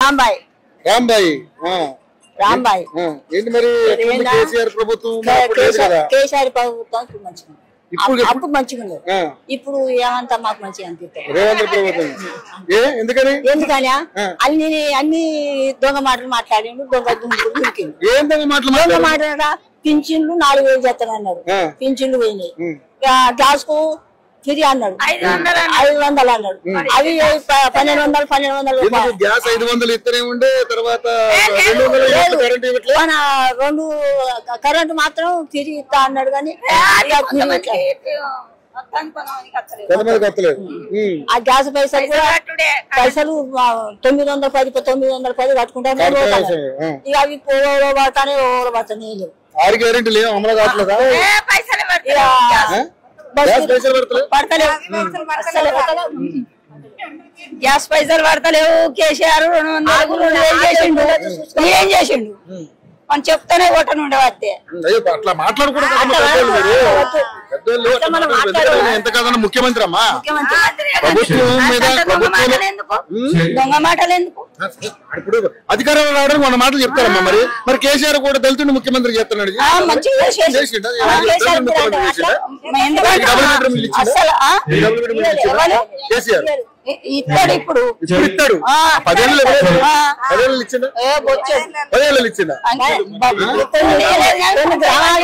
రాంబాయ్ రాంబాయి రాంబాయ్ ఏంటి మరి కేసీఆర్ ప్రభుత్వం కేసీఆర్ ప్రభుత్వం మంచిగా అప్పుడు మంచిగా ఉంది ఇప్పుడు ఏమంతా మాకు మంచిగా అనిపిస్తుంది రేవంత్ ప్రభుత్వం ఎందుకని అన్ని దొంగ మాటలు మాట్లాడిండు దొంగ ఏం దొంగ మాట్లాడా పింఛన్లు 4000 చేస్తానన్నారు పింఛన్లు పోయినాయి గ్యాస్ కు ఫ్రీ అన్నాడు 500 అన్నాడు అవి 1200 గ్యాస్ 500 ఇస్తూనే ఉండే తర్వాత మన 2 కరెంట్ మాత్రం ఫ్రీ ఇస్తా అన్నాడు కానీ ఆ గ్యాస్ పైసలు కూడా పైసలు 910 కట్టుకుంటాను ఇక అవి పడతానే పడతానే లేవు 6 గ్యారెంటీ లేవు అమలు కావట్లేదా గ్యాస్ పైసలు పడతలేవు కేసీఆర్ 200 చేసిండు ఏం చేసిండు మనం చెప్తానే ఓటను ఉండవద్దే అట్లా మాట్లాడుకుంటా ఎంత కాదన్నా ముఖ్యమంత్రి అమ్మా దొంగ మాటలు ఎందుకు ఇప్పుడు అధికారంలో రావడానికి 100 మాటలు చెప్తారమ్మా మరి కేసీఆర్ కూడా దళితుడిని ముఖ్యమంత్రి చేస్తున్నాడు ఇస్తాడు ఇప్పుడు ఇస్తాడు 10 ఏళ్ళు ఇచ్చిందా 10 ఏళ్ళు ఇచ్చిందా